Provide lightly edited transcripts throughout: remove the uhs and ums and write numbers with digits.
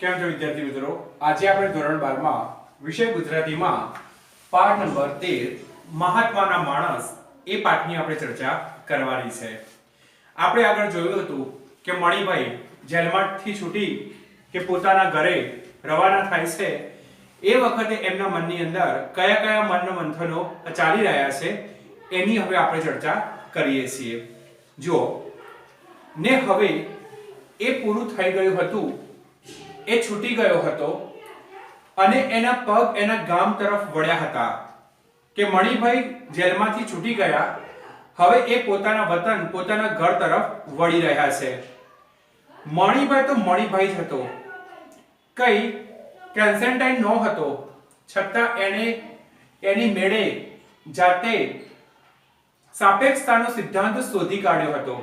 કેમ છો વિદ્યાર્થી મિત્રો? આજે આપણે ધોરણ 12 માં વિષય ગુજરાતીમાં પાઠ નંબર 13 મહાત્માના માણસ એ પાઠની આપણે ચર્ચા કરવાની છે. આપણે આગળ જોયું હતું કે મણિભાઈ જેલમાંથી છૂટી કે પોતાના ઘરે રવાના થાય છે એ વખતે એમના મનની અંદર કયા કયા મનના મંથનો ચાલી રહ્યા છે એની હવે આપણે ચર્ચા કરીએ છીએ. જો ને હવે એ પૂરું થઈ ગયું હતું, એ છૂટી ગયો હતો અને એના પગ એના ગામ તરફ વળ્યા હતા કે મણિભાઈ જેલમાંથી છૂટી ગયા, હવે એ પોતાના વતન પોતાના ઘર તરફ વળી રહ્યા છે. મણિભાઈ તો મણિભાઈ જ હતો, કઈ કેન્સેન્ટાઇન ન હતો, છતાં એને એની મેળે જાતે સાપેક્ષતાનો સિદ્ધાંત શોધી કાઢ્યો હતો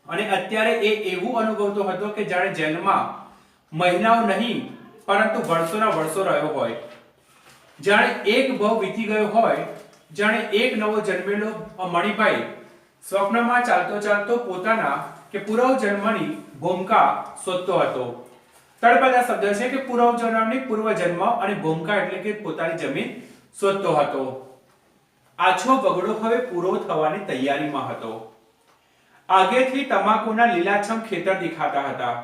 અને અત્યારે એ એવું અનુભવતો હતો કે જાણે જેલમાં મહિનાઓ નહીં પરંતુ વર્ષોના વર્ષો રહ્યો હોય, જાણે એક ભવ વીતી ગયો હોય, જાણે એક નવો જન્મેલો મણિભાઈ સ્વપ્નમાં ચાલતો ચાલતો પોતાના કે પૂર્વ જન્મની ભૂમિકા શોધતો હતો. તળપદા શબ્દ છે કે પૂર્વ જન્મની પૂર્વ જન્મ અને ભૂમિકા એટલે કે પોતાની જમીન શોધતો હતો. આછો બગડો હવે પૂરો થવાની તૈયારીમાં હતો. આગેથી તમાકુના લીલાછમ ખેતર દેખાતા હતા.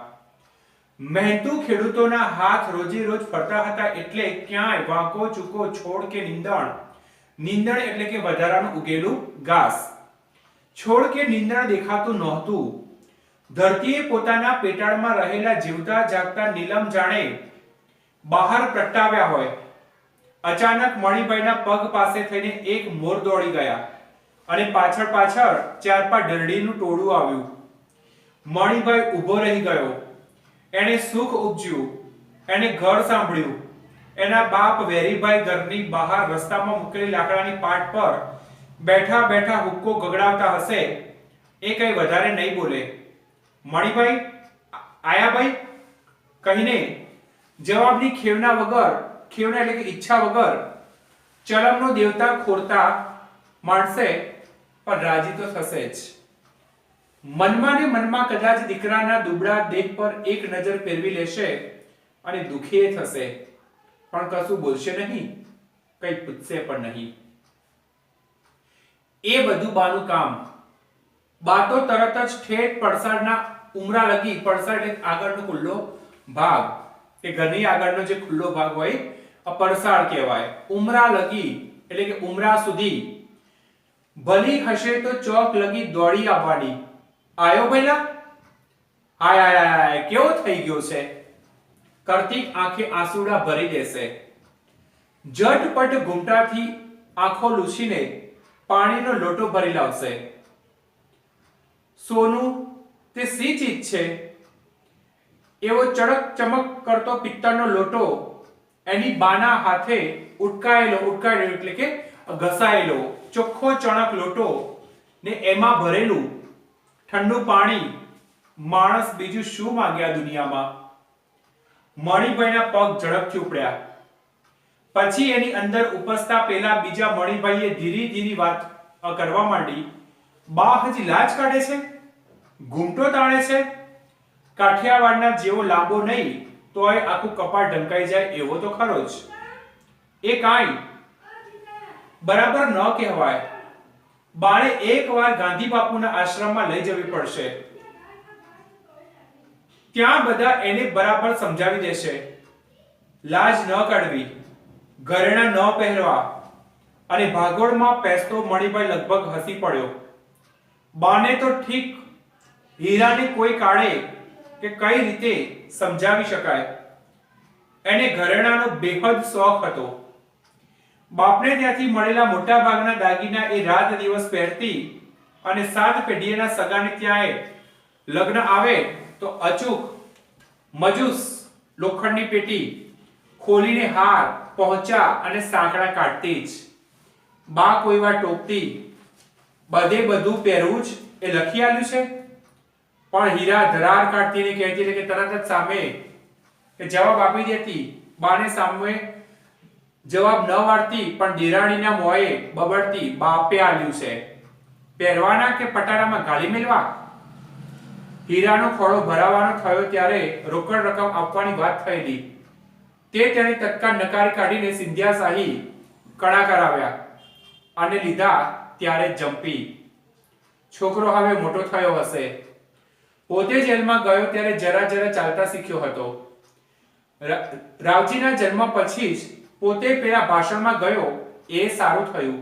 મહેનતુ ખેડૂતોના હાથ રોજે રોજ ફરતા હતા, એટલે ક્યાંય વાંકો ચૂકો છોડ કે નીંદણ એટલે કે વધારાનું ઉગેલું ઘાસ, છોડ કે નીંદણ દેખાતું નહોતું. ધરતીએ પોતાના પેટાળમાં રહેલા જીવતા જાગતા નીલમ જાણે બહાર પ્રગટાવ્યા હોય. અચાનક મણિભાઈના પગ પાસે થઈને એક મોર દોડી ગયા અને પાછળ પાછળ ચાર પાંચ ઢરડીનું ટોળું આવ્યું. મણિભાઈ ઊભો રહી ગયો. એને સુખ ઉપજ્યું, એને ઘર સાંભળ્યું. એના બાપ વેરીભાઈ ઘરની બહાર રસ્તામાં મૂકેલી લાકડાની પાટ પર બેઠા બેઠા હુક્કો ગગડાવતા હશે, એ કઈ વધારે નહીં બોલે. મણિભાઈ આયા ભાઈ કહીને જવાબની ખેવના એટલે કે ઈચ્છા વગર ચલમનો દેવતા ખોરતા માણસે પણ રાજી તો થશે જ. મનમાં ને મનમાં કદાચ દીકરાના દુબળા દેહ પર એક નજર ફેરવી લેશે અને દુખી થશે, પણ કશું બોલશે નહીં, કંઈ પૂછશે પણ નહીં. એ બધું બાનું કામ. બા તો તરત જ ઠેઠ પડસાડના ઉમરા લગી, પડસાડ એટલે આગળનો ખુલ્લો ભાગ કે ઘરની આગળનો જે ખુલ્લો ભાગ હોય પડસાડ કહેવાય. ઉમરા લગી એટલે કે ઉમરા સુધી ભલી હશે તો ચોક લગી દોડી આવવાની. આયો ભઈલા, હાય કેવો થઈ ગયો છે કરતી આંખે આંસુડા ભરી દેશે. ઝટપટ ઘૂંટાથી આંખો લૂછીને પાણીનો લોટો ભરી લાવશે. સોનું તે સી ચીજ છે? એવો ચડક ચમક કરતો પિત્તળનો લોટો એની બાના હાથે ઉટકાયેલો એટલે કે ઘસાયેલો ચોખ્ખો ચણક લોટો ને એમાં ભરેલું ઠંડુ પાણી. માણસ બીજું શું માંગ્યા દુનિયામાં? મણિભાઈના પગ ઝડપથી ઉપડ્યા. પછી એની અંદર ઉપસતા પેલા બીજા મણિભાઈએ ધીરી ધીરી વાત કરવા માંડી. બા હજી લાજ કાઢે છે, ઘૂંટો તાણે છે, કાઠિયાવાડના જેવો લાંબો નહીં તોય આખું કપાળ ઢંકાઈ જાય એવો તો ખરો જ. એ કાંઈ બરાબર ન કહેવાય. બાણે એકવાર ગાંધી બાપુના આશ્રમમાં લઈ જવી પડશે. ત્યાં બધા એને બરાબર સમજાવી દેશે. લાજ ન કાઢવી, ઘરેણા ન પહેરવા. અને ભાગોળમાં પેસતો મણિભાઈ લગભગ હસી પડ્યો. બાને તો ઠીક હીરાને કોઈ કાળે કે કઈ રીતે સમજાવી શકાય. એને ઘરેણાનો બેહદ શોખ હતો. બાપને ત્યાંથી મળેલા મોટા ભાગના દાગીના એ રાત દિવસ પહેરતી અને 7 પેઢીના સગાને ત્યાં લગ્ન આવે તો અચૂક મજૂસ લોખંડની પેટી ખોલીને હાર પહોંચા અને સાંકડા કાઢતી જ. બા કોઈ વાર ટોકતી, બધે બધું પહેરવું જ એ લખી આલ્યું છે. પણ હીરા ધરાર કાઢતીને કહેતી એટલે કે તરત જ સામે કે જવાબ આપી દેતી. બાને સામે જવાબ ન વાળતી પણ દિરાણીના મોંએ બબડતી, બાપે આલ્યું છે, પહેરવાના કે પટારામાં ગાલી મેલવા? હીરાનો ખોળો ભરાવાનો થયો ત્યારે રોકડ રકમ આપવાની વાત થયેલી તે તેણે તત્કાળ નકારી કાઢીને સિંધિયા શાહી કડા કરાવ્યા અને લીધા ત્યારે જંપી. છોકરો હવે મોટો થયો હશે. પોતે જેલમાં ગયો ત્યારે જરા જરા ચાલતા શીખ્યો હતો. રાવજીના જન્મ પછી જ પોતે પેલા ભાષણમાં ગયો એ સારું થયું.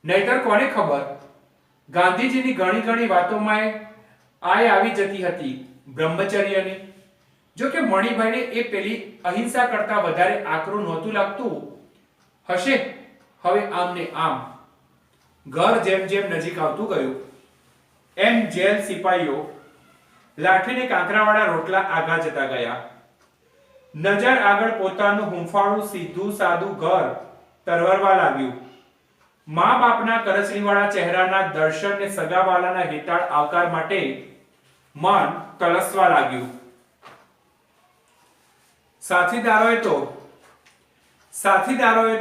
નહીતર કોને ખબર ગાંધીજીની ઘણી ઘણી વાતોમાં આવી જતી હતી બ્રહ્મચર્યની. જો કે મણિભાઈને એ પેલી અહિંસા કરતા વધારે આકરું નહોતું લાગતું હશે. હવે આમ ને આમ ઘર જેમ જેમ નજીક આવતું ગયું એમ જેલ સિપાહીઓ લાઠીને કાંકરાવાળા રોટલા આગા જતા ગયા. નજર આગળ પોતાનું હુંફાળું સીધું સાદું ઘર તરવરવા લાગ્યું. મા બાપના કરચલીવાળા ચહેરાના દર્શન ને સગાવાલાના હિતાળ આવકાર માટે મન તલસવા લાગ્યું. સાથીદારોએ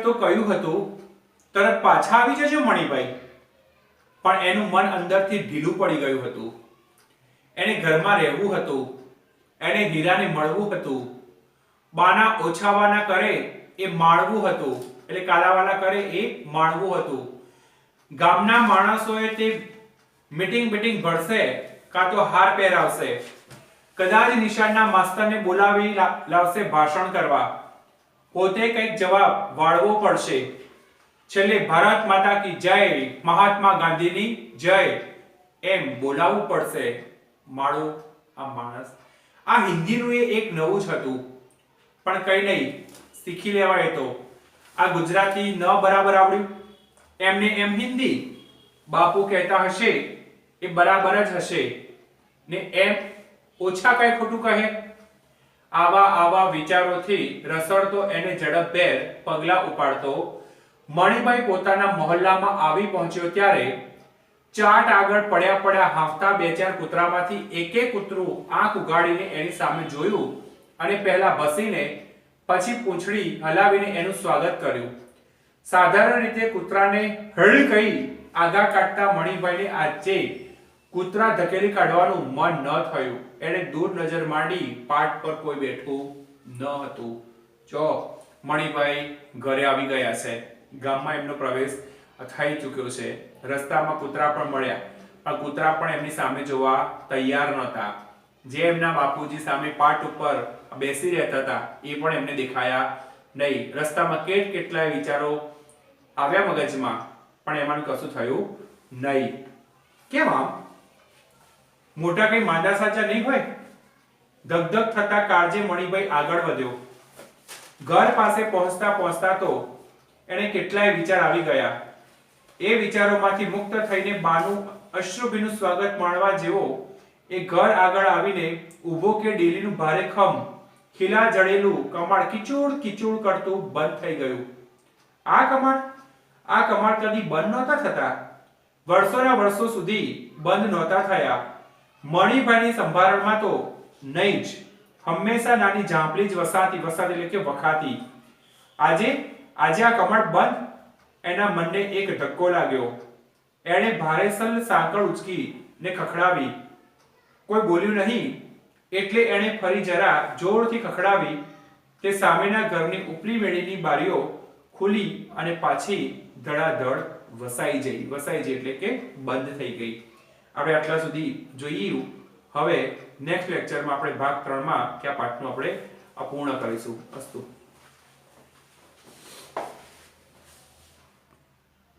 તો કહ્યું હતું તરત પાછા આવી જજો મણિભાઈ, પણ એનું મન અંદરથી ઢીલું પડી ગયું હતું. એને ઘરમાં રહેવું હતું, એને હીરાને મળવું હતું, બાના ઓછાવાના કરે એ માળવું હતું, એટલે કાલાવાલા કરે એ માળવું હતું. ગામના માણસોએ તે મીટિંગ ભરશે કાં તો હાર પહેરાવશે, કદાચ નિશાળના માસ્તરને બોલાવી લાવશે ભાષણ કરવા, પોતે કંઈક જવાબ વાળવો પડશે. છેલ્લે ભારત માતા કી જય, મહાત્મા ગાંધીની જય એમ બોલાવવું પડશે. માળો આ માણસ આ હિન્દીનું એક નવું જ હતું, પણ કઈ નહીં, શીખી લેવાય. તો આ ગુજરાતી ન બરાબર આવડ્યું એમને એમ હિન્દી બાપુ કહેતા હશે એ બરાબર જ હશે ને એમ ઓછા કઈ ખોટું કહે. આવા વિચારોથી રસળતો એને ઝડપભેર પગલા ઉપાડતો મણિભાઈ પોતાના મહોલ્લામાં આવી પહોંચ્યો ત્યારે ચાટ આગળ પડ્યા હાંફતા બે ચાર કૂતરામાંથી એક કૂતરું આંખ ઉગાડીને એની સામે જોયું અને પહેલા ભસીને પછી પૂંછડી હલાવીને એનું સ્વાગત કર્યું. સાધારણ રીતે કૂતરાને હળ કહી આગા કાઢતા મણિભાઈને આજે કૂતરા ધકેલી કાઢવાનું મન ન થયું. એને દૂર નજર માંડી પાટ પર કોઈ બેઠું ન હતું. જો મણિભાઈ ઘરે આવી ગયા છે, ગામમાં એમનો પ્રવેશ થઈ ચૂક્યો છે. રસ્તામાં કૂતરા પણ મળ્યા, પણ કૂતરા પણ એમની સામે જોવા તૈયાર નહોતા. જે એમના બાપુજી સામે પાટ ઉપર બેસી રહેતા હતા એ પણ એમને દેખાયા નહીં. રસ્તામાં કેટલાય વિચારો આવ્યા મગજમાં, પણ એમાં કશું થયું નહીં. કેમ આમ? મોટા કઈ માંદા સાચા નહીં હોય? ધગધગ થતા કાળજે મણિભાઈ આગળ વધ્યો. ઘર પાસે પહોંચતા તો એને કેટલાય વિચાર આવી ગયા. એ વિચારોમાંથી મુક્ત થઈને બાનું અશ્રુભીનું સ્વાગત માણવા જેવો એ ઘર આગળ આવીને ઊભો કે ડેલીનું ભારે ખમ ખીલા જડેલું કમાડ કિચૂડ કરતું બંધ થઈ ગયું. આ કમાડ કદી બંધ નહોતા થતા. વર્ષોના વર્ષો સુધી બંધ નહોતા થયા. મણિભાઈની સંભારણમાં તો નહીં જ, હંમેશા નાની ઝાંપલી જ વસાતી એટલે કે વખાતી. આજે આ કમાડ બંધ. એના મનને એક ધક્કો લાગ્યો. એણે ભારેસલ સાંકળ ઉચકી ને ખખડાવી. કોઈ બોલ્યું નહીં એટલે એણે ફરી જરા જોરથી ખખડાવી. તે સામેના ઘરની ઉપલી મેળીની બારીઓ ખુલી અને પાછી ધડાધડ વસાઈ જઈ એટલે કે બંધ થઈ ગઈ. આપણે આટલા સુધી જોયું. હવે નેક્સ્ટ લેક્ચરમાં આપણે ભાગ 3 માં કયા પાઠનું આપણે અપૂર્ણ કરીશું. અસ્તુ.